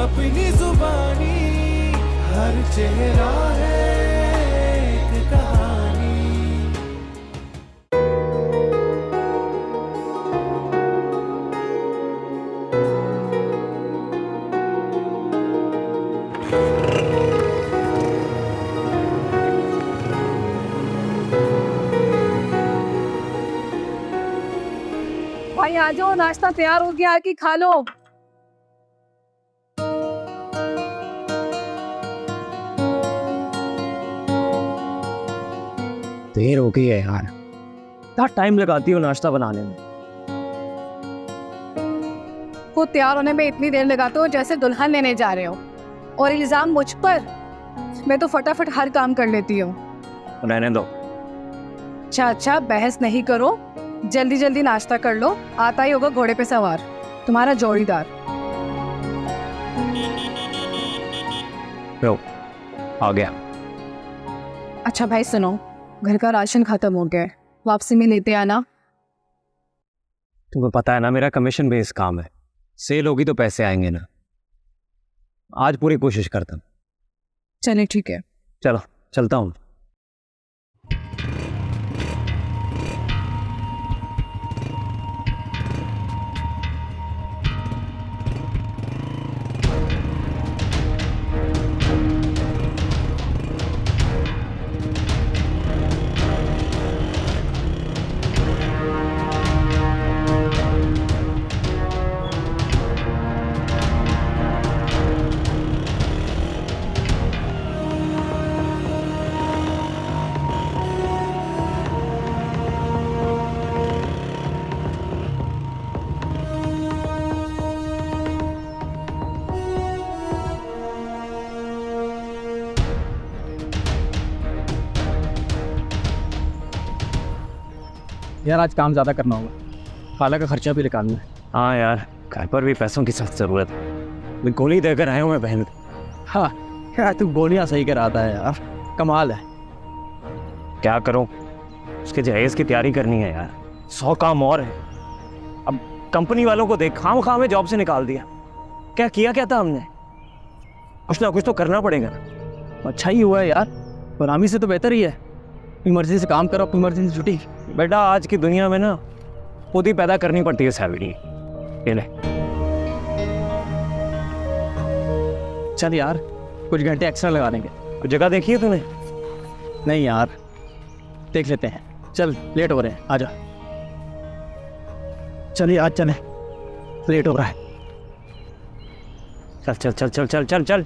अपनी जुबानी, हर चेहरा है एक कहानी। भाई आ जाओ, नाश्ता तैयार हो गया, आके खा लो। देर हो गई है यार, क्या टाइम लगाती हो नाश्ता बनाने में। खुद तैयार होने में इतनी देर लगाते हो जैसे दुल्हन लेने जा रहे हो, और इल्जाम मुझ पर। मैं तो फटाफट हर काम कर लेती हूँ। रहने दो। अच्छा, बहस नहीं करो, जल्दी जल्दी नाश्ता कर लो। आता ही होगा घोड़े पे सवार तुम्हारा जोड़ीदार। लो, आ गया। अच्छा भाई सुनो, घर का राशन खत्म हो गया है, वापसी में लेते आना। तुम्हें पता है ना मेरा कमीशन बेस्ड काम है, सेल होगी तो पैसे आएंगे ना। आज पूरी कोशिश करता हूँ। चले ठीक है। चलो चलता हूँ। यार आज काम ज़्यादा करना होगा, खाला का खर्चा भी निकालना है। हाँ यार, घर पर भी पैसों की सख्त जरूरत है। मैं गोली देकर आया हूँ मैं बहन। हाँ यार तू गोलियाँ सही कराता है यार, कमाल है। क्या करूँ, उसके जहेज की तैयारी करनी है यार, 100 काम और है। अब कंपनी वालों को देख, खाम में जॉब से निकाल दिया। क्या किया क्या था हमने? कुछ ना कुछ तो करना पड़ेगा ना। अच्छा ही हुआ है यार, गुलामी से तो बेहतर ही है। अपनी मर्जी से काम करो, अपनी मर्जी से छुट्टी। बेटा आज की दुनिया में ना खुद ही पैदा करनी पड़ती है सैलरी। ये ले। चल यार कुछ घंटे एक्स्ट्रा लगा देंगे। कुछ जगह देखी है तूने? नहीं यार, देख लेते हैं। चल लेट हो रहे हैं, आजा। चलिए आज चले, लेट हो रहा है। चल चल चल चल चल चल चल।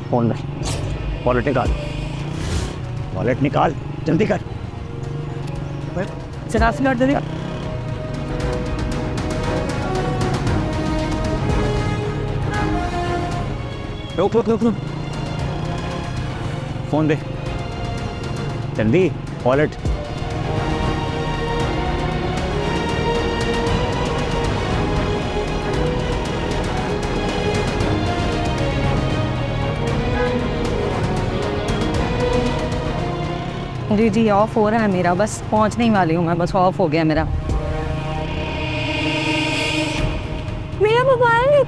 फोन में वॉलेट निकाल, वॉलेट निकाल, जल्दी कर। 84 मिनट जल्दी। रुक रुक रुक रुक, फोन दे जल्दी, वॉलेट। जी ऑफ हो रहा है मेरा, बस पहुंचने ही वाली हूँ मैं, बस ऑफ हो गया मेरा मोबाइल।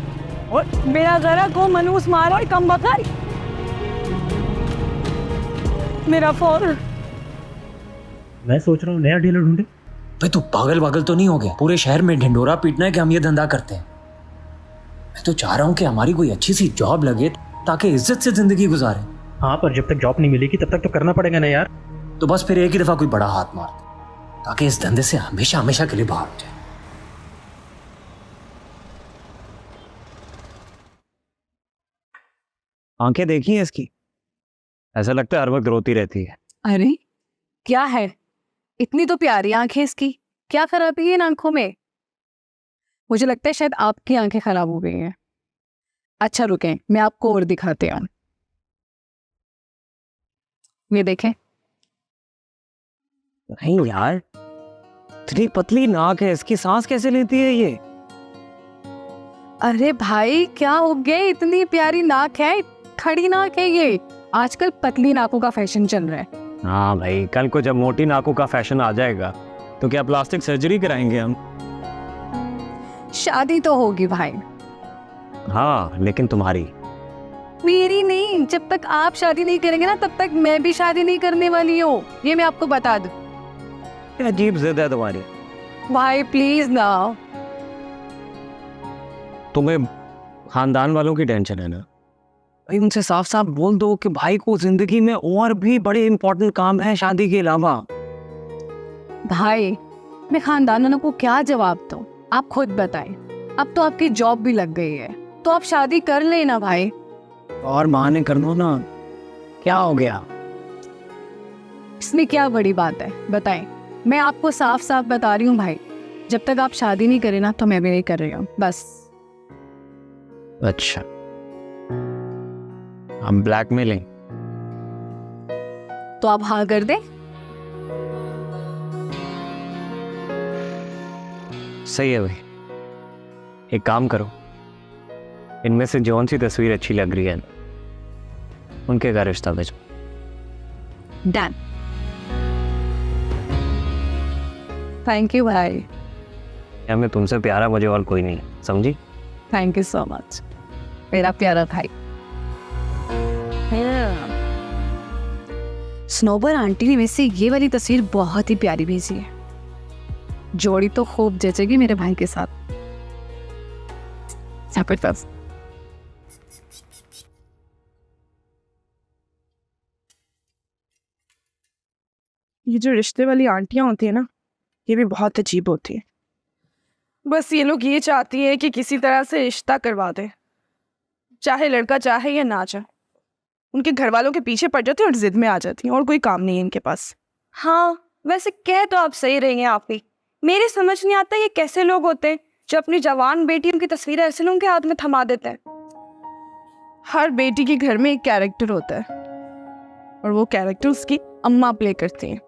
और मेरा जरा को मनूस मारो, कम बकर मेरा फोन। मैं सोच रहा हूँ नया डीलर ढूंढे। भाई तू पागल तो नहीं हो गया? पूरे शहर में ढिंडोरा पीटना है कि हम ये धंधा करते हैं। मैं तो चाह रहा हूँ कि हमारी कोई अच्छी सी जॉब लगे ताकि इज्जत से जिंदगी गुजारे। हाँ पर जब तक जॉब नहीं मिलेगी तब तक तो करना पड़ेगा ना यार। तो बस फिर एक ही दफा कोई बड़ा हाथ मार दे ताकि इस धंधे से हमेशा हमेशा के लिए बाहर हो जाए। आंखें देखी है इसकी? ऐसा लगता है हर वक्त रोती रहती है। अरे क्या है, इतनी तो प्यारी आंखें इसकी, क्या खराबी है इन आंखों में? मुझे लगता है शायद आपकी आंखें खराब हो गई हैं। अच्छा रुकें, मैं आपको और दिखाते हूँ। ये देखें। नहीं यार, इतनी पतली नाक है, इसकी सांस कैसे लेती है ये? अरे भाई क्या हो गया, इतनी प्यारी नाक है, खड़ी नाक है ये। आजकल पतली नाकों का फैशन चल रहा है। हाँ भाई, कल को जब मोटी नाकों का फैशन आ जाएगा तो क्या प्लास्टिक सर्जरी कराएंगे हम? शादी तो होगी भाई। हाँ, लेकिन तुम्हारी। मेरी नहीं, जब तक आप शादी नहीं करेंगे ना तब तक मैं भी शादी नहीं करने वाली हूँ, ये मैं आपको बता दूं। क्या अजीब जिद है तुम्हारी। भाई प्लीज ना। तुम्हें खानदान वालों की टेंशन है ना? भाई उनसे साफ साफ बोल दो कि भाई को जिंदगी में और भी बड़े इंपॉर्टेंट काम है शादी के अलावा। भाई मैं खानदान वालों को क्या जवाब दूं, आप खुद बताएं। अब तो आपकी जॉब भी लग गई है तो आप शादी कर लेना भाई। और बहाने कर दो ना, क्या हो गया? इसमें क्या बड़ी बात है, बताएं। मैं आपको साफ साफ बता रही हूँ भाई, जब तक आप शादी नहीं करें ना तो मैं भी नहीं कर रही हूँ, बस। अच्छा, हम ब्लैकमेलिंग? तो आप हाँ कर दें। सही है भाई, एक काम करो, इनमें से जौन सी तस्वीर अच्छी लग रही है उनके घर रिश्ता भेजो। डन। थैंक यू भाई। या मैं तुमसे प्यारा मुझे और कोई नहीं, समझी? थैंक यू सो मच मेरा प्यारा भाई। स्नोबर आंटी ने वैसे ये वाली तस्वीर बहुत ही प्यारी भेजी है, जोड़ी तो खूब जचेगी मेरे भाई के साथ। जबरदस्त। ये जो रिश्ते वाली आंटियां होती है ना, ये भी बहुत अजीब होती है। बस ये लोग ये चाहती है कि किसी तरह से रिश्ता करवा दे, चाहे लड़का चाहे या ना चाहे। उनके घर वालों के पीछे पड़ जाते हैं और जिद में आ जाती हैं, और कोई काम नहीं है इनके पास। हाँ वैसे कह तो आप सही रही हैं आप ही। मेरी समझ नहीं आता ये कैसे लोग होते हैं जो अपनी जवान बेटियों की तस्वीरें ऐसे लोगों के हाथ में थमा देते हैं। हर बेटी के घर में एक कैरेक्टर होता है और वो कैरेक्टर उसकी अम्मा प्ले करती हैं।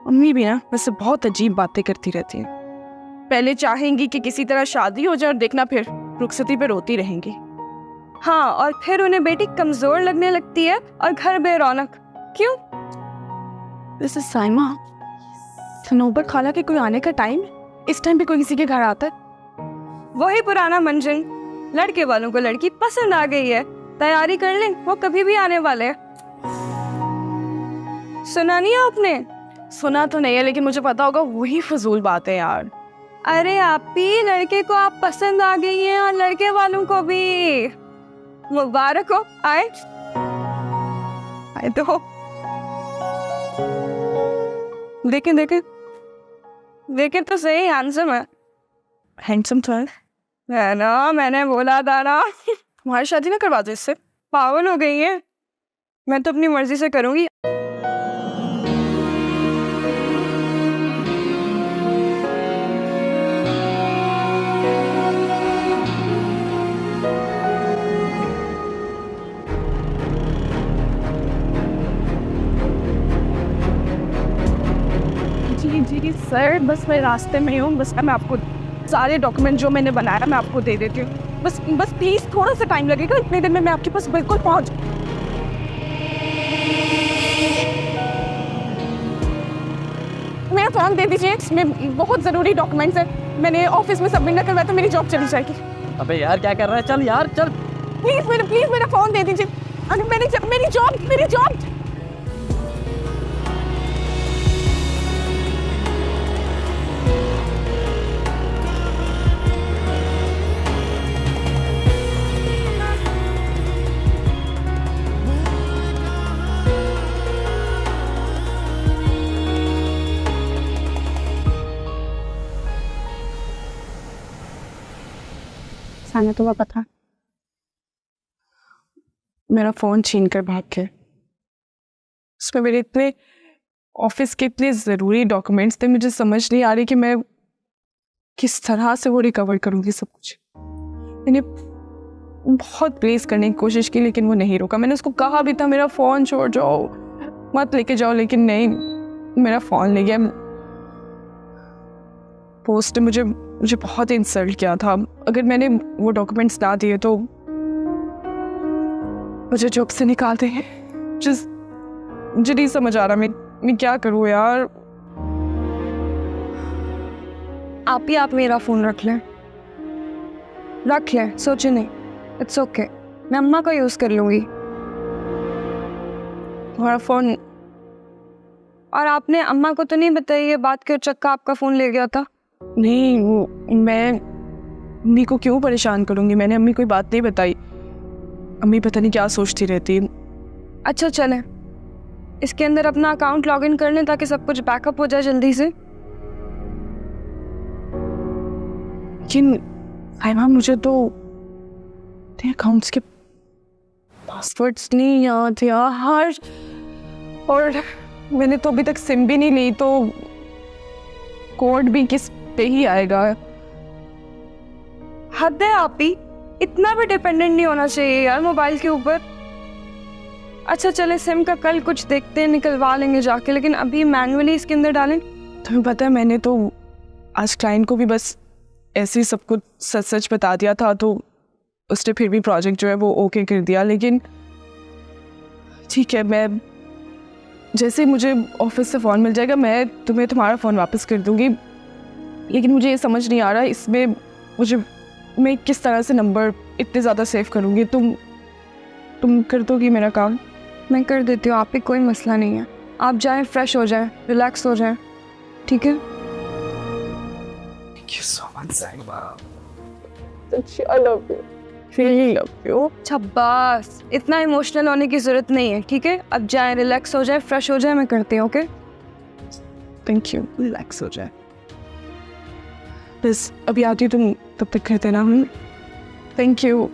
अम्मी भी ना वैसे बहुत अजीब बातें करती रहती हैं। पहले चाहेंगी कि किसी तरह शादी हो जाए और देखना फिर रुखसती पे रोती रहेंगी। हाँ, और फिर उन्हें बेटी कमजोर लगने लगती है और घर बेरौनक। क्यों? वैसे साइमा, सनोबर खाला के कोई आने का टाइम है? इस टाइम पे कोई किसी के घर आता है? वही पुराना मंजन, लड़के वालों को लड़की पसंद आ गई है, तैयारी कर लें, वो कभी भी आने वाले हैं। सुना नहीं है आपने? सुना तो नहीं है, लेकिन मुझे पता होगा वही फजूल बात है यार। अरे आप ही, लड़के को आप पसंद आ गई हैं और लड़के वालों को भी। मुबारक हो, आए तो देखें देखें देखें तो सही, हैंडसम है। हैंडसम तो है ना, मैंने बोला था ना। तुम्हारी शादी ना करवा दो इससे। पागल हो गई है, मैं तो अपनी मर्जी से करूंगी। जी सर, बस मैं रास्ते में हूँ। बस मैं आपको सारे डॉक्यूमेंट जो मैंने बनाया मैं आपको दे देती हूँ। बस प्लीज़ थोड़ा सा टाइम लगेगा, इतने दिन में मैं आपके पास बिल्कुल पहुँच। मेरा फ़ोन दे दीजिए, इसमें बहुत ज़रूरी डॉक्यूमेंट्स हैं। मैंने ऑफिस में सबमिट न करवाया तो मेरी जॉब चली जाएगी। अबे यार क्या कर रहा है, चल यार चल। प्लीज़ मेरा फ़ोन दे दीजिए। अरे मेरी जॉब। साना तो वापस था, मेरा फ़ोन छीन कर भाग गए। उसमें मेरे इतने ऑफिस के इतने ज़रूरी डॉक्यूमेंट्स थे, मुझे समझ नहीं आ रही कि मैं किस तरह से वो रिकवर करूँगी सब कुछ। मैंने बहुत प्लीज करने की कोशिश की लेकिन वो नहीं रुका। मैंने उसको कहा भी था मेरा फ़ोन छोड़ जाओ, मत लेके जाओ, लेकिन नहीं, मेरा फ़ोन ले गया। पोस्ट ने मुझे बहुत इंसल्ट किया था। अगर मैंने वो डॉक्यूमेंट्स ना दिए तो मुझे जॉब से निकाल देंगे। मुझे नहीं समझ आ रहा मैं क्या करूँ यार। आप मेरा फ़ोन रख लें, सोचे नहीं, इट्स ओके, मैं अम्मा का यूज़ कर लूँगी। तुम्हारा फ़ोन? और आपने अम्मा को तो नहीं बताई ये बात कि चक्का आपका फ़ोन ले गया था? नहीं, वो मैं अम्मी को क्यों परेशान करूँगी, मैंने अम्मी कोई बात नहीं बताई। अम्मी पता नहीं क्या सोचती रहती। अच्छा चलें, इसके अंदर अपना अकाउंट लॉगिन कर लें ताकि सब कुछ बैकअप हो जाए जल्दी से। लेकिन आयमा मुझे तो अकाउंट्स के पासवर्ड्स नहीं याद यार, और मैंने तो अभी तक सिम भी नहीं ली, तो कोड भी किस पे ही आएगा। हद है आप ही, इतना भी डिपेंडेंट नहीं होना चाहिए यार मोबाइल के ऊपर। अच्छा चले, सिम का कल कुछ देखते हैं, निकलवा लेंगे जाके, लेकिन अभी मैनुअली इसके अंदर डालें। तुम्हें पता है मैंने तो आज क्लाइंट को भी बस ऐसे ही सब कुछ सच सच बता दिया था, तो उसने फिर भी प्रोजेक्ट जो है वो ओके कर दिया। लेकिन ठीक है, मैं जैसे ही मुझे ऑफिस से फ़ोन मिल जाएगा मैं तुम्हें तुम्हारा फ़ोन वापस कर दूंगी। लेकिन मुझे ये समझ नहीं आ रहा इसमें मैं किस तरह से नंबर इतने ज़्यादा सेव करूँगी। तुम कर दोगी मेरा काम? मैं कर देती हूँ, आप ही, कोई मसला नहीं है। आप जाएं, फ्रेश हो जाएं, रिलैक्स हो जाएं, ठीक है? Thank you so much, Saima. I love you. Really love you. अच्छा बस, इतना इमोशनल होने की ज़रूरत नहीं है, ठीक है? अब जाएं, रिलैक्स हो जाएं, फ्रेश हो जाएं, मैं करती हूँ, ओके? Thank you. रिलैक्स हो जाए। बस अभी आती हूँ, तुम तब तक करते ना। Thank you.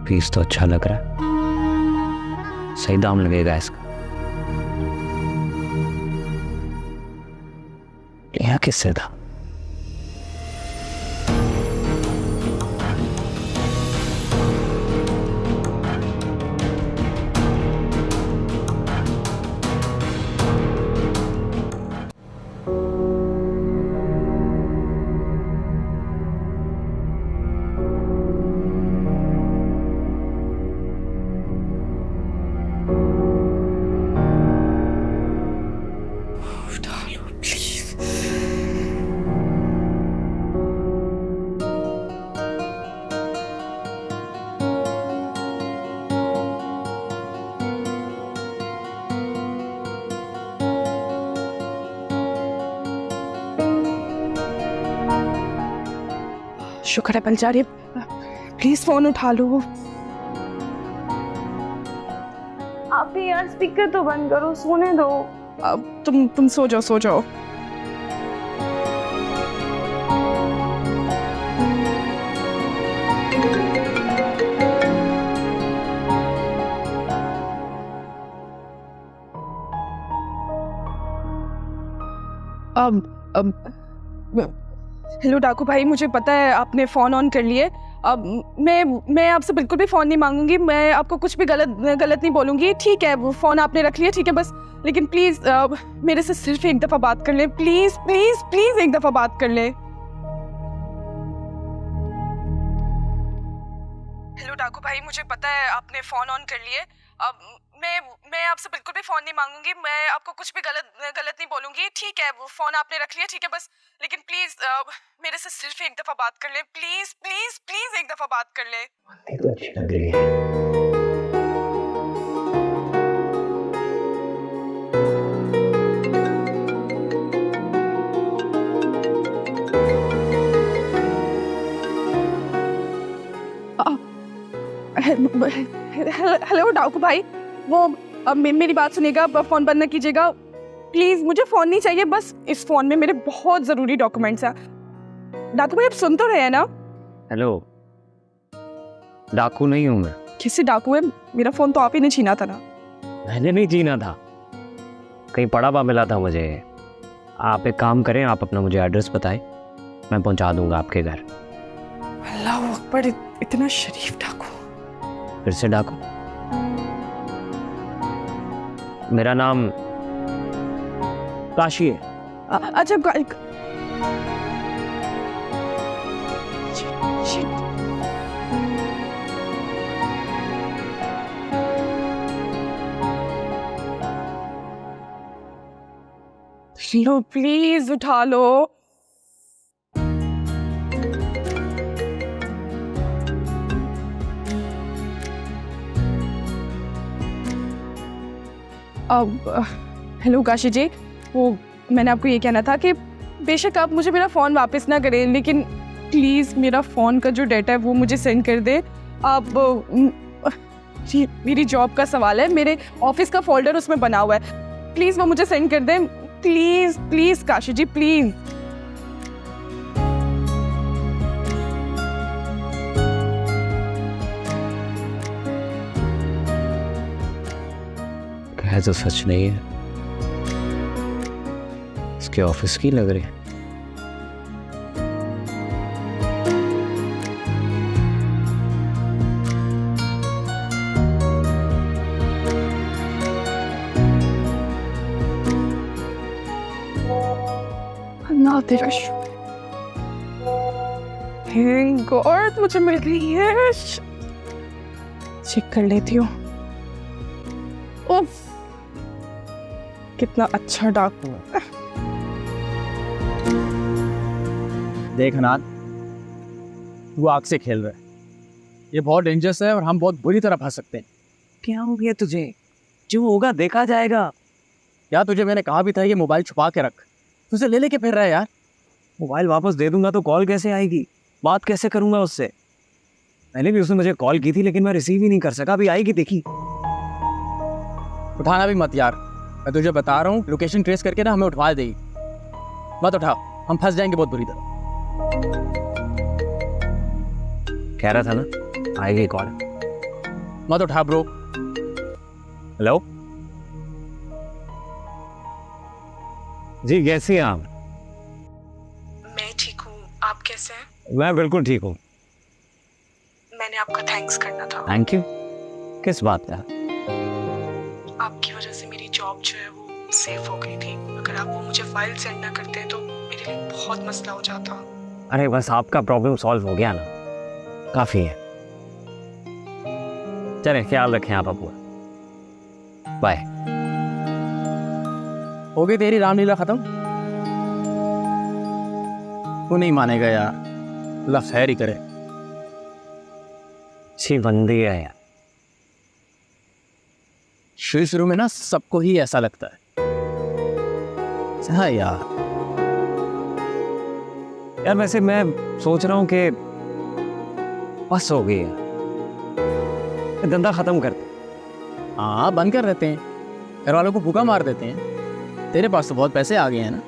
पीस तो अच्छा लग रहा है, सही दाम लगेगा इसका। यह किससे था? शुक्र है बल जा रही है। प्लीज फोन उठा लो। आप ही यार स्पीकर तो बंद करो, सोने दो। अब तुम सो जाओ, सो जाओ। अब हेलो डाकू भाई, मुझे पता है आपने फ़ोन ऑन कर लिए। अब मैं आपसे बिल्कुल भी फ़ोन नहीं मांगूंगी, मैं आपको कुछ भी गलत नहीं बोलूँगी, ठीक है? वो फ़ोन आपने रख लिया, ठीक है? बस लेकिन प्लीज़ मेरे से सिर्फ एक दफ़ा बात कर ले, प्लीज़ प्लीज़ प्लीज़ एक दफ़ा बात कर ले। हेलो डाकू भाई, मुझे पता है आपने फ़ोन ऑन कर लिए। अब मैं आपसे बिल्कुल भी फ़ोन नहीं मांगूंगी, मैं आपको कुछ भी गलत नहीं बोलूँगी, ठीक है? वो फ़ोन आपने रख लिया, ठीक है? बस लेकिन प्लीज़ मेरे से सिर्फ एक दफ़ा बात कर ले, प्लीज़ प्लीज़ प्लीज़ एक दफ़ा बात कर ले। तो अच्छी लग रही है। हेलो डाकू भाई, वो मेरी बात सुनिएगा, फ़ोन बंद न कीजिएगा प्लीज़। मुझे फ़ोन नहीं चाहिए, बस इस फ़ोन में मेरे बहुत ज़रूरी डॉक्यूमेंट्स हैं। डाकू भाई आप सुन तो रहे हैं ना? हेलो, डाकू नहीं हूँ मैं। किसी डाकू है? मेरा फ़ोन तो आप ही ने छीना था ना? मैंने नहीं जीना था, कहीं पड़ा हुआ मिला था मुझे। आप एक काम करें, आप अपना मुझे एड्रेस बताएं, मैं पहुंचा दूंगा आपके घर। अल्लाह अकबर, इतना शरीफ डाकू। फिर से डाकू? मेरा नाम काशी है। अच्छा लो प्लीज उठा लो। अब हेलो काशी जी, वो मैंने आपको ये कहना था कि बेशक आप मुझे मेरा फ़ोन वापस ना करें, लेकिन प्लीज़ मेरा फ़ोन का जो डाटा है वो मुझे सेंड कर दे आप। जी मेरी जॉब का सवाल है, मेरे ऑफिस का फोल्डर उसमें बना हुआ है, प्लीज़ वो मुझे सेंड कर दें। Please please Kashi ji please. है तो सच नहीं है, इसके ऑफिस की लग रही है। थैंक गॉड मुझे मिल गई है। चेक कर लेती हूँ। उफ कितना अच्छा डाकू है। देख अनाथ, वो आग से खेल रहा है, ये बहुत डेंजरस है और हम बहुत बुरी तरह फंस सकते हैं। क्या हो गया तुझे? जो होगा देखा जाएगा। यार तुझे मैंने कहा भी था ये मोबाइल छुपा के रख, तुझे ले लेके फिर रहा है यार। मोबाइल वापस दे दूंगा तो कॉल कैसे आएगी, बात कैसे करूंगा उससे? पहले भी उसने मुझे कॉल की थी लेकिन मैं रिसीव ही नहीं कर सका। अभी आएगी देखी। उठाना भी मत यार, मैं तुझे बता रहा हूँ, लोकेशन ट्रेस करके ना हमें उठवा देगी। मत उठा, हम फंस जाएंगे बहुत बुरी तरह। कह रहा था ना आएगी कॉल। मत उठा ब्रो। हेलो जी, कैसी हैं आप? मैं ठीक हूँ, आप कैसे हैं? मैं बिल्कुल ठीक हूँ। मैंने आपका थैंक्स करना था। Thank you? किस बात का? आपकी वजह से मेरी जॉब जो है वो सेफ हो गई थी। अगर आप वो मुझे फाइल सेंड ना करते तो मेरे लिए बहुत मसला हो जाता। अरे बस आपका प्रॉब्लम सॉल्व हो गया ना, काफी है। चलें, ख्याल रखें आप अपना। बाय। हो गई तेरी रामलीला खत्म? तू नहीं मानेगा यार, अल्लाह खैर ही करे। अच्छी बंदी है यार। शुरू में ना सबको ही ऐसा लगता है। हाँ यार। यार वैसे मैं सोच रहा हूँ कि बस हो गई है, धंधा खत्म करते। हाँ बंद कर देते हैं, घर वालों को भूखा मार देते हैं। तेरे पास तो बहुत पैसे आ गए हैं ना,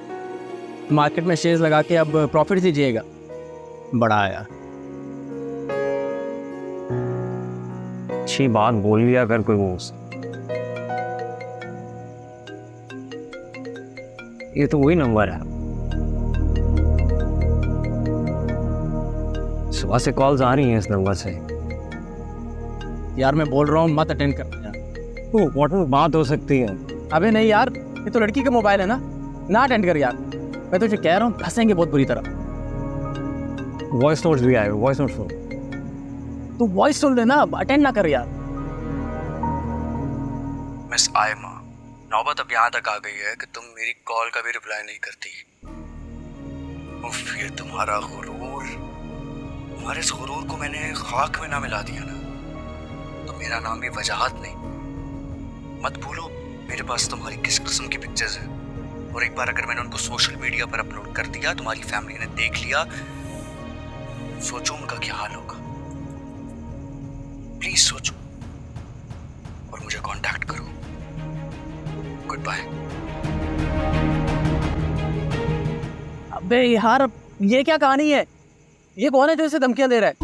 मार्केट में शेयर्स लगा के अब प्रॉफिट दीजिएगा। बड़ा आया। अच्छी बात बोल लिया कर कोई मुंह से। ये तो वही नंबर है, सुबह से कॉल्स आ रही हैं इस नंबर से। यार मैं बोल रहा हूँ मत अटेंड करना यार। वो इम्पोर्टेंट बात हो सकती है। अबे नहीं यार, ये तो लड़की का मोबाइल है ना अटेंड कर यार। मैं तुझे कह रहा हूँ फंसेंगे बहुत बुरी तरह। वॉइस नोट्स भी आए, वॉइस नोट सुन। तू वॉइस सुन लेना, अटेंड ना कर यार। मिस आयमा, नौबत अब यहाँ तक आ गई है कि तुम मेरी कॉल का भी रिप्लाई नहीं करती। उफ, ये तुम्हारा गुरूर, तुम्हारे इस गुरूर को मैंने खाक में ना मिला दिया ना तो मेरा नाम भी वजाहत नहीं। मत भूलो मेरे पास तुम्हारी किस किस्म की पिक्चर्स हैं, और एक बार अगर मैंने उनको सोशल मीडिया पर अपलोड कर दिया, तुम्हारी फैमिली ने देख लिया, सोचो उनका क्या हाल होगा। प्लीज सोचो और मुझे कांटेक्ट करो। Goodbye. अबे यार, ये क्या कहानी है? ये कौन है जो इसे धमकियां दे रहा है?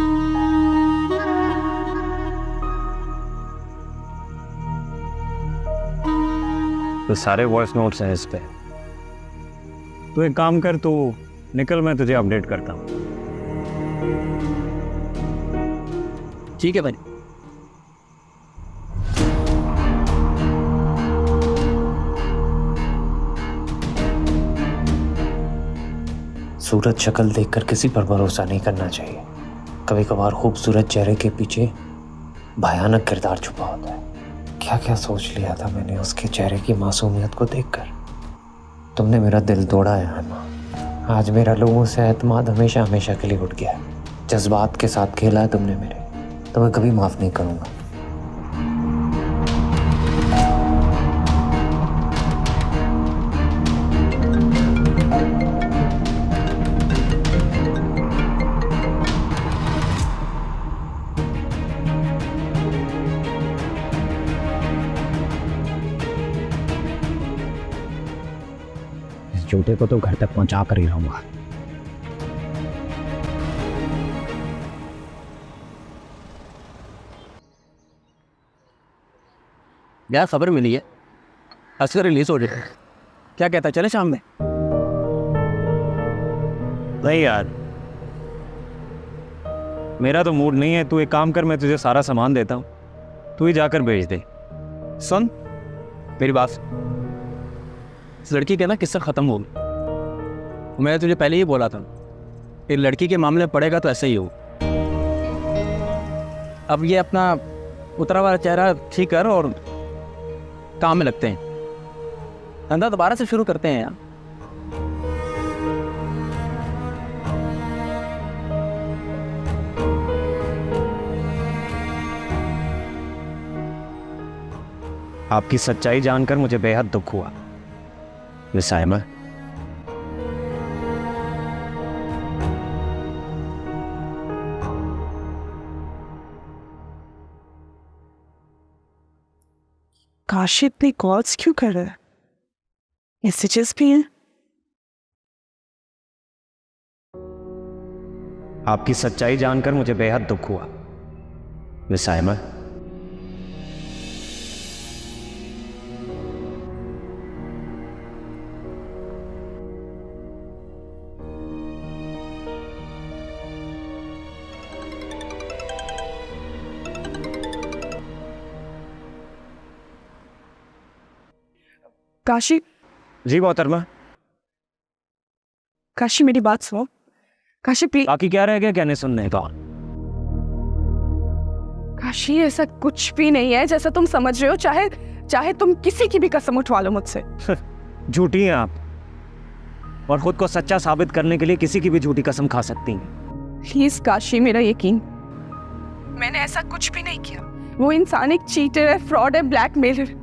तो सारे वॉइस नोट्स हैं इस पे। तो एक काम कर, तू निकल, मैं तुझे अपडेट करता हूँ। ठीक है भाई। सूरत शक्ल देखकर किसी पर भरोसा नहीं करना चाहिए। कभी कभार खूबसूरत चेहरे के पीछे भयानक किरदार छुपा होता है। क्या क्या सोच लिया था मैंने उसके चेहरे की मासूमियत को देखकर। तुमने मेरा दिल तोड़ा है अम्मा। आज मेरा लोगों से एतमाद हमेशा हमेशा के लिए उठ गया है। जज्बात के साथ खेला है तुमने मेरे, तो मैं कभी माफ़ नहीं करूँगा। झूठे को तो घर तक पहुंचा कर ही रहूंगा। यार खबर मिली है, असगर रिलीज हो जाए। क्या कहता है, चले शाम में? नहीं यार, मेरा तो मूड नहीं है। तू एक काम कर, मैं तुझे सारा सामान देता हूँ, तू ही जाकर भेज दे। सुन मेरी बात, इस लड़की के ना किस्सा खत्म हो गया। मैंने तुझे पहले ही बोला था, ये लड़की के मामले में पड़ेगा तो ऐसे ही हो। अब ये अपना उतरा हुआ चेहरा ठीक कर और काम में लगते हैं। धंधा दोबारा से शुरू करते हैं यार। आपकी सच्चाई जानकर मुझे बेहद दुख हुआ मिस साइमा। काशी इतनी कॉल्स क्यों कर रहा है? मैसेजेस भी हैं। आपकी सच्चाई जानकर मुझे बेहद दुख हुआ मिस साइमा। काशी, जी मोहतरमा। काशी मेरी बात सुनो। काशी प्लीज। बाकी क्या रह गया कहने सुनने का? काशी ऐसा कुछ भी नहीं है जैसा तुम समझ रहे हो। चाहे चाहे तुम किसी की भी कसम उठवा लो मुझसे। झूठी हैं आप, और खुद को सच्चा साबित करने के लिए किसी की भी झूठी कसम खा सकती हैं। प्लीज काशी, मेरा यकीन, मैंने ऐसा कुछ भी नहीं किया। वो इंसान एक चीटर है, फ्रॉड है, ब्लैकमेलर।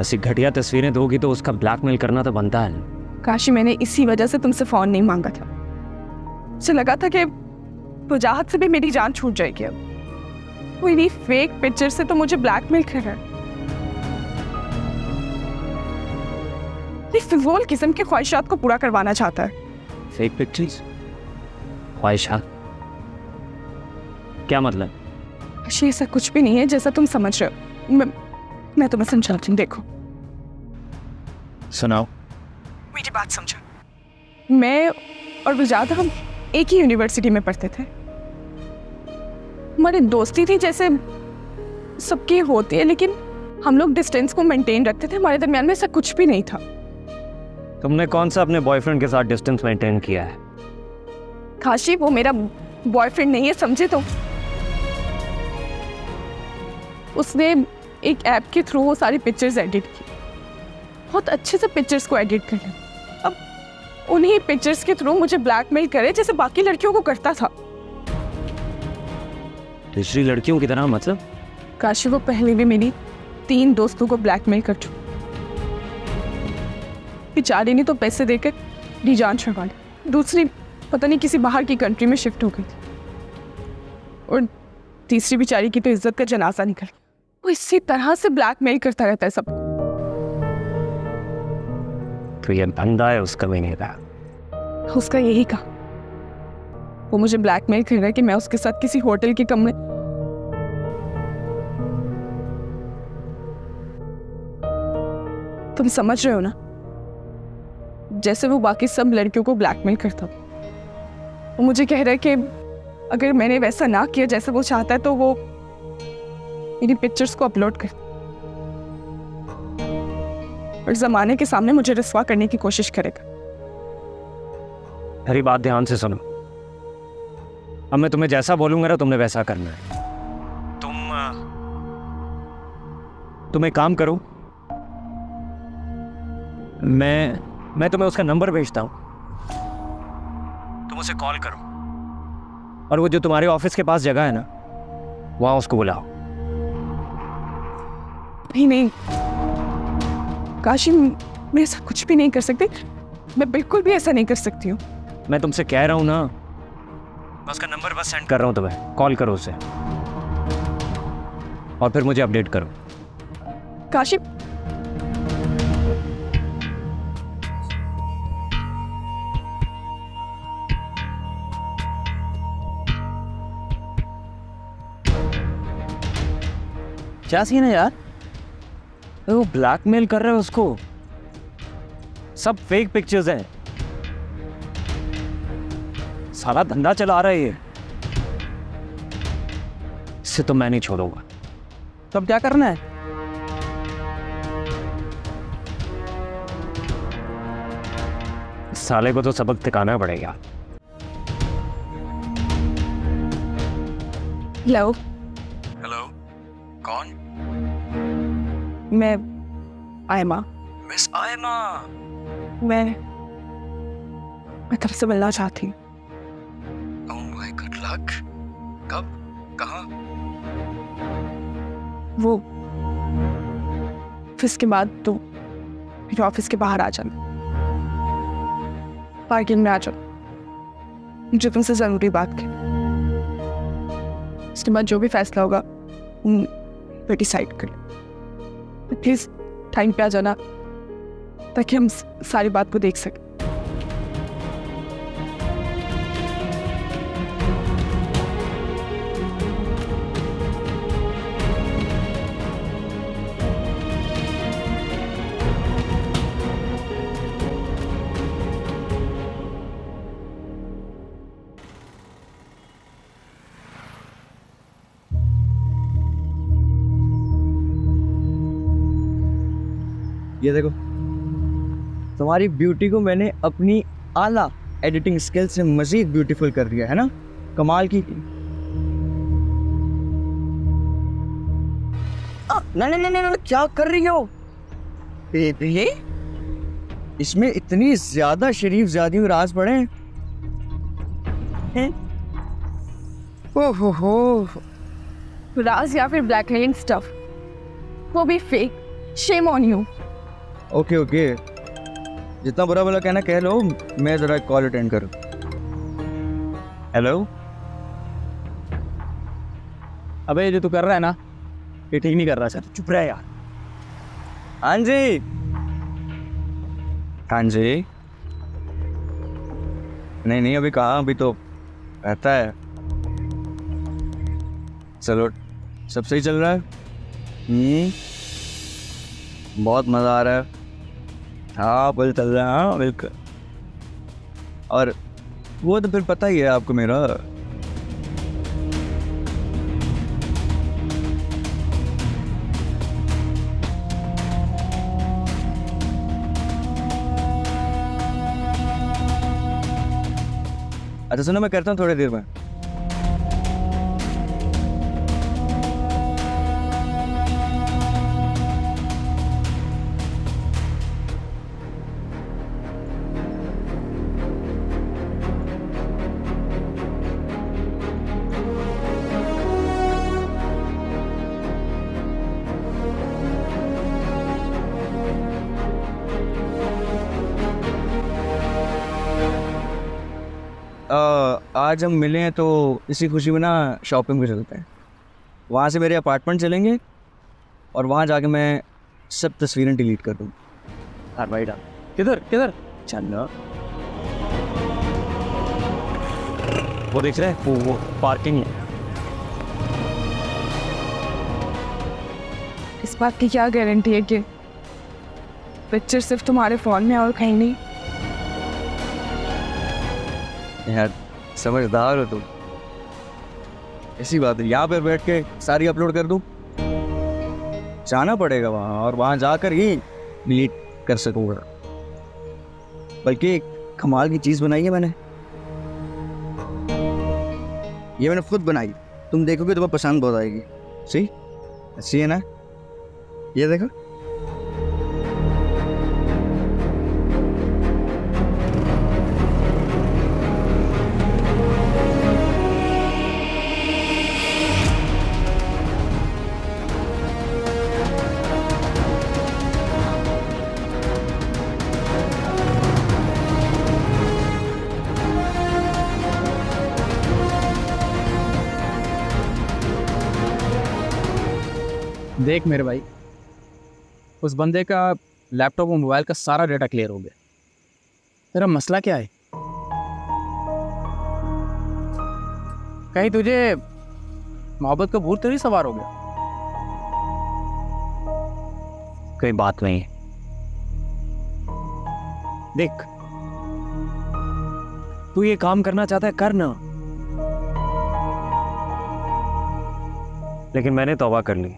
ऐसी घटिया तस्वीरें दोगी तो उसका ब्लैकमेल करना तो बनता है। काशी, मैंने इसी वजह से तुमसे फोन नहीं मांगा था। मुझे लगा था कि वजाहत से भी मेरी जान छूट जाएगी। अब वो इन्हीं फेक पिक्चर से तो मुझे ब्लैकमेल कर रहा है। फिजूल किस्म की ख्वाहिशात को पूरा करवाना चाहता है। फेक पिक्चर्स, ख्वाहिशात, क्या मतलब? काशी, ऐसा कुछ भी नहीं है जैसा तुम समझ रहे हो। मैं तुम्हें समझाती हूँ, देखो। सुनाओ। मेरी बात समझो। मैं और वजाद हम एक ही यूनिवर्सिटी में पढ़ते थे। हमारी दोस्ती थी जैसे सबकी होती है, लेकिन हम लोग डिस्टेंस को मेंटेन रखते थे। हमारे दरमियान में ऐसा कुछ भी नहीं था। तुमने कौन सा अपने बॉयफ्रेंड के साथ डिस्टेंस मेंटेन किया है? काशी, वो मेरा बॉयफ्रेंड नहीं है, समझे? तो उसने एक ऐप के थ्रू वो सारी पिक्चर्स एडिट की। बहुत अच्छे से पिक्चर्स को एडिट कर लिया। अब उन्हीं पिक्चर्स के थ्रू मुझे ब्लैकमेल करे जैसे बाकी लड़कियों को करता था। दूसरी लड़कियों की तरह मतलब? काशी, वो पहले भी मेरी 3 दोस्तों को ब्लैकमेल कर चुकी। बेचारी ने तो पैसे देकर दी जान छुड़वा ली। दूसरी पता नहीं किसी बाहर की कंट्री में शिफ्ट हो गई थी। और तीसरी बेचारी की तो इज्जत का जनाजा निकल गया। वो इसी तरह से ब्लैकमेल करता रहता है सबको। तो ये बंदा है उसका भी नहीं था। उसका यही कहा, वो मुझे ब्लैकमेल कर रहा है कि मैं उसके साथ किसी होटल के कमरे। तुम समझ रहे हो ना, जैसे वो बाकी सब लड़कियों को ब्लैकमेल करता। वो मुझे कह रहा है कि अगर मैंने वैसा ना किया जैसा वो चाहता है तो वो मेरी पिक्चर्स को अपलोड कर और जमाने के सामने मुझे रस्वा करने की कोशिश करेगा। मेरी बात ध्यान से सुनो। अब मैं तुम्हें जैसा बोलूंगा ना तुमने वैसा करना है। तुम एक काम करो, मैं तुम्हें उसका नंबर भेजता हूं, तुम उसे कॉल करो और वो जो तुम्हारे ऑफिस के पास जगह है ना वहां उसको बुलाओ। नहीं काशी, मैं ऐसा कुछ भी नहीं कर सकती। मैं बिल्कुल भी ऐसा नहीं कर सकती हूँ। मैं तुमसे कह रहा हूं ना, मैं उसका नंबर बस सेंड कर रहा हूं तुम्हें, कॉल करो उसे और फिर मुझे अपडेट करो। काशी, क्या सीन है यार? वो ब्लैकमेल कर रहे हो उसको, सब फेक पिक्चर्स हैं, सारा धंधा चला रहा है ये। इससे तो मैं नहीं छोड़ूंगा। तब क्या करना है? साले को तो सबक सिखाना पड़ेगा। हेलो। हेलो, कौन? मैं आयमा। मिस आयमा। मैं तुमसे मिलना चाहती हूँ। Oh my good luck. कब? कहाँ? वो ऑफिस के बाद तो मेरे ऑफिस के बाहर आ जाना, पार्किंग में आ जाओ। मुझे तुमसे जरूरी बात करनी। इसके बाद जो भी फैसला होगा वो डिसाइड कर। प्लीज टाइम पे आ जाना ताकि हम सारी बात को देख सकें। ये देखो, तुम्हारी ब्यूटी को मैंने अपनी आला एडिटिंग स्किल से मजीद ब्यूटीफुल कर दिया है ना। कमाल की। नहीं, क्या कर रही हो बेबी? इसमें इतनी ज्यादा शरीफ ज़ादियों राज पड़े हैं। ओहो, राज या फिर ब्लैकमेलिंग स्टफ, वो भी fake. Shame on you. Okay, जितना बुरा भला कहना कह लो। मैं जरा कॉल अटेंड करूं। हेलो। अबे ये जो तू कर रहा है ना, ये ठीक नहीं कर रहा सर। चुप रह यार। हाँ जी, नहीं अभी कहाँ, अभी तो रहता है। चलो, सब सही चल रहा है। बहुत मज़ा आ रहा है। हाँ बिल्कुल चल रहा है। हाँ बिल्कुल। और वो तो फिर पता ही है आपको मेरा। अच्छा सुनो, मैं करता हूँ थोड़ी देर में। आज हम मिले हैं तो इसी खुशी में ना शॉपिंग पे चलते हैं। वहाँ से मेरे अपार्टमेंट चलेंगे और वहाँ जाके मैं सब तस्वीरें डिलीट कर दूँ। हाँ भाई डाल। किधर किधर? चल ना। वो देख रहे हैं, वो पार्किंग है। इस बात की क्या गारंटी है कि पिक्चर सिर्फ तुम्हारे फ़ोन में और कहीं नहीं? यार समझदार हो तुम। ऐसी बात है, यहाँ पर बैठ के सारी अपलोड कर दूँ? जाना पड़ेगा वहाँ और वहाँ जाकर ही डिलीट कर सकूँगा। बल्कि एक कमाल की चीज़ बनाई है मैंने। ये मैंने खुद बनाई, तुम देखोगे तुम्हें पसंद बहुत आएगी। सही अच्छी है ना? ये देखो। देख मेरे भाई, उस बंदे का लैपटॉप और मोबाइल का सारा डाटा क्लियर हो गया। तेरा मसला क्या है? कहीं तुझे मोहब्बत का भूत तो नहीं सवार हो गया? कोई बात नहीं। देख, तू ये काम करना चाहता है कर ना, लेकिन मैंने तौबा कर ली।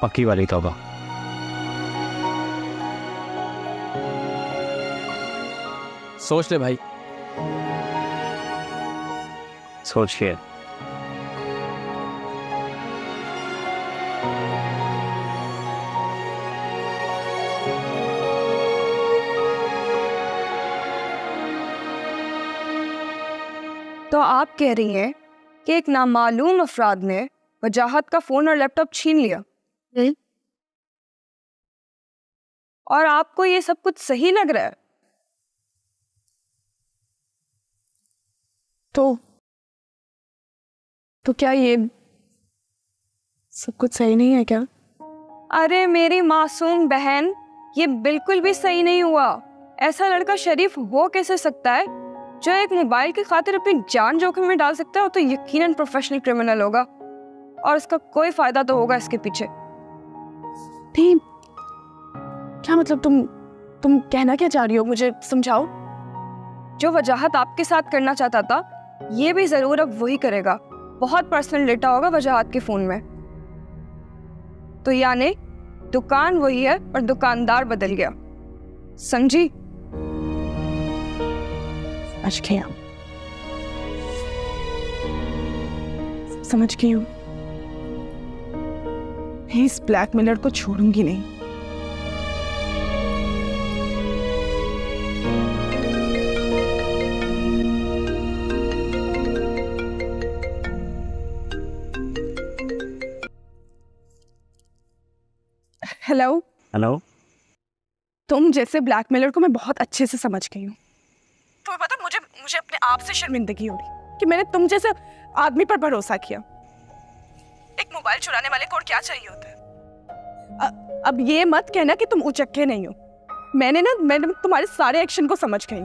पक्की वाली तौबा। सोच ले भाई। सोच के तो आप कह रही हैं कि एक नामालूम अफराद ने वजाहत का फ़ोन और लैपटॉप छीन लिया और आपको ये सब कुछ सही लग रहा है? तो क्या ये सब कुछ सही नहीं है क्या? अरे मेरी मासूम बहन, ये बिल्कुल भी सही नहीं हुआ। ऐसा लड़का शरीफ हो कैसे सकता है जो एक मोबाइल की खातिर अपनी जान जोखिम में डाल सकता है? वो तो यकीनन प्रोफेशनल क्रिमिनल होगा और उसका कोई फायदा तो होगा इसके पीछे। नहीं, क्या मतलब तुम कहना क्या चाह रही हो? मुझे समझाओ। जो वजाहत आपके साथ करना चाहता था, ये भी जरूर अब वही करेगा। बहुत पर्सनल डेटा होगा वजाहत के फोन में। तो यानी दुकान वही है और दुकानदार बदल गया, समझी? समझ गई हूँ। इस ब्लैकमेलर को छोड़ूंगी नहीं। Hello hello. तुम जैसे ब्लैकमेलर को मैं बहुत अच्छे से समझ गई हूँ। तुम्हें पता, मुझे अपने आप से शर्मिंदगी हो रही कि मैंने तुम जैसे आदमी पर भरोसा किया। एक मोबाइल चुराने वाले को और क्या चाहिए होता है? अब ये मत कहना कि तुम उचक्के नहीं हो। मैंने तुम्हारे सारे एक्शन को समझ गई।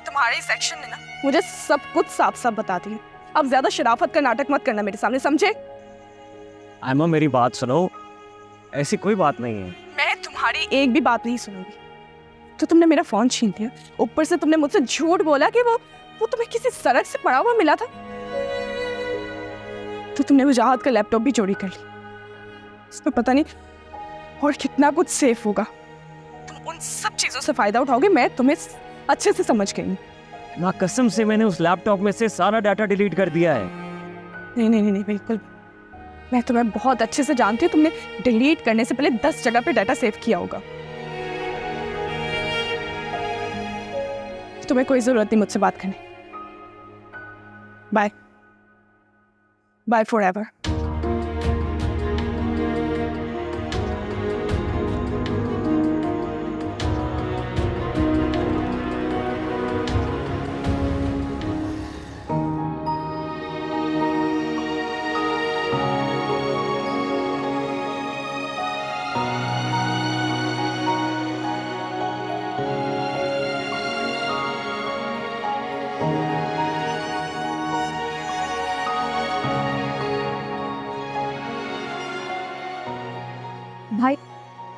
तुम्हारे इस एक्शन ने ना मुझे सब कुछ साफ साफ बता दिया। अब ज्यादा शराफत का नाटक मत करना मेरे सामने, समझे? आयमा मेरी बात सुनो, ऐसी कोई बात नहीं है। मैं तुम्हारी एक भी बात नहीं सुनूंगी। तो तुमने मेरा फोन छीन लिया, ऊपर से तुमने मुझसे झूठ बोला कि वो तुम्हें किसी सड़क से पड़ा हुआ मिला था। तो तुमने वजाहत का लैपटॉप भी चोरी कर ली। इसमें पता नहीं और कितना कुछ सेफ होगा। तुम उन सब चीजों से फायदा उठाओगे, मैं तुम्हें अच्छे से समझ गई। ना कसम से मैंने उस लैपटॉप में से सारा डाटा डिलीट कर दिया है। नहीं, बिल्कुल। मैं तुम्हें बहुत अच्छे से जानती हूँ। तुमने डिलीट करने से पहले 10 जगह पे डाटा सेव किया होगा। तुम्हें कोई जरूरत नहीं मुझसे बात करने। Bye bye forever.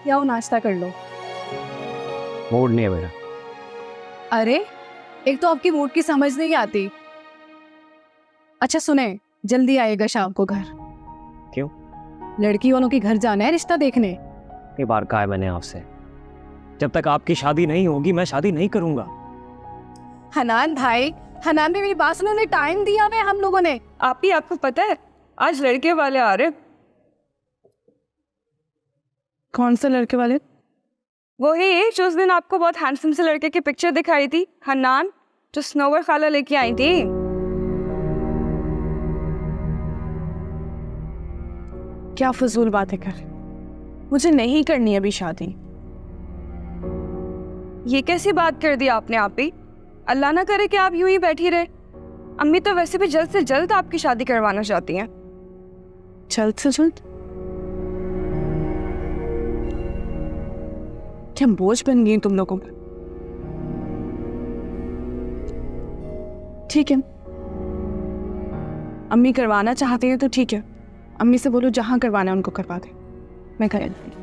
या वो नाश्ता कर लो। मूड नहीं है मेरा। अरे एक तो आपकी मूड की समझ नहीं आती। अच्छा सुने, जल्दी आएगा शाम को घर। क्यों? लड़की वालों के घर जाना है रिश्ता देखने। ये बार कहा है मैंने आपसे, जब तक आपकी शादी नहीं होगी मैं शादी नहीं करूंगा। हनान भाई, हनान भी मेरी बात सुनो, ने टाइम दिया है हम लोगों ने। आप ही, आपको पता है आज लड़के वाले आ रहे। कौन से लड़के वाले? वही जो उस दिन आपको बहुत हैंडसम से लड़के की पिक्चर दिखाई थी, हन्नान, जो स्नोवर खाला लेके आई थी। क्या फजूल बातें कर, मुझे नहीं करनी अभी शादी। ये कैसी बात कर दी आपने? आप ही, अल्लाह ना करे कि आप यूं ही बैठी रहे। अम्मी तो वैसे भी जल्द से जल्द आपकी शादी करवाना चाहती हैं। जल्द से जल्द? क्या बोझ बन गई तुम लोगों पर? ठीक है, अम्मी करवाना चाहती है तो ठीक है, अम्मी से बोलो जहां करवाना है उनको करवा दे, मैं कर दूंगी।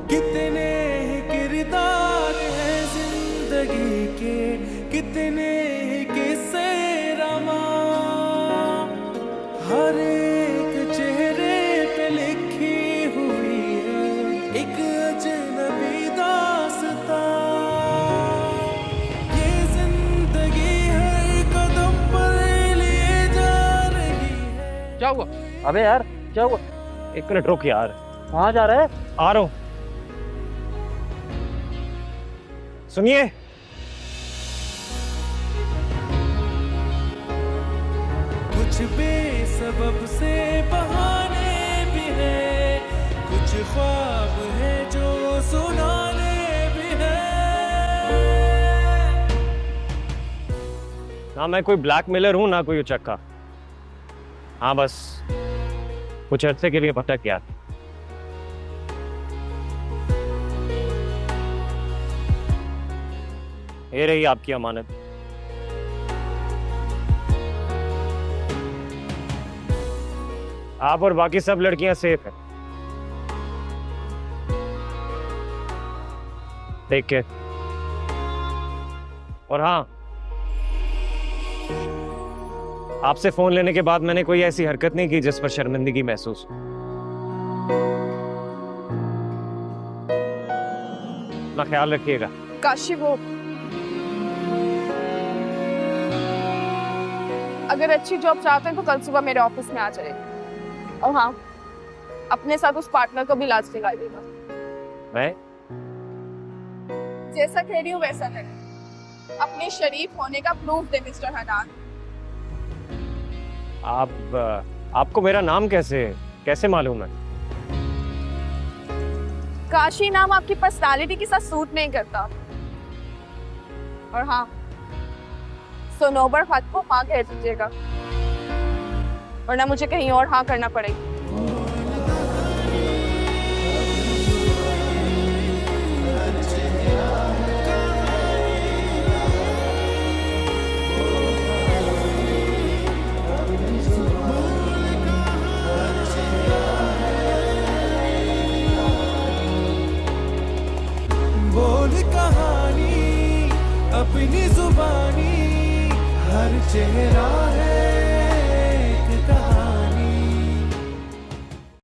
कितने किरदार हैं जिंदगी के, कितने किस्से रमा, हर एक चेहरे पे लिखी हुई है एक अजनबी दास्तां। ये जिंदगी हर कदम पर लिए जा रही है। क्या हुआ? अबे यार क्या हुआ? एक मिनट रुक यार। कहाँ जा रहा है? आ रहा हूँ। सुनिए, कुछ बेसबब से बहाने भी है, कुछ ख्वाब है जो सुनाने भी है। ना मैं कोई ब्लैकमेलर हूँ ना कोई उचक्का। हाँ बस कुछ अर्से के लिए भटक गया। ये रही आपकी अमानत। आप और बाकी सब लड़कियां सेफ है। Take care. और हाँ, आपसे फोन लेने के बाद मैंने कोई ऐसी हरकत नहीं की जिस पर शर्मिंदगी महसूस हो। अपना ख्याल रखिएगा। काशी, वो अगर अच्छी जॉब चाहते हैं तो कल सुबह मेरे ऑफिस में आ जाएगा। और हाँ, अपने साथ उस पार्टनर को भी लाज दिला देगा। मैं जैसा कह रही हूँ वैसा नहीं, अपने शरीफ होने का प्रूफ दे मिस्टर हनान। आपको मेरा नाम कैसे मालूम है? काशी नाम आपकी पर्सनालिटी के साथ सूट नहीं करता। और हाँ, सोनोबर खत को हाँ कह दीजिएगा, वरना मुझे कहीं और हाँ करना पड़ेगी। बोल कहानी अपनी जुबानी, हर चेहरा है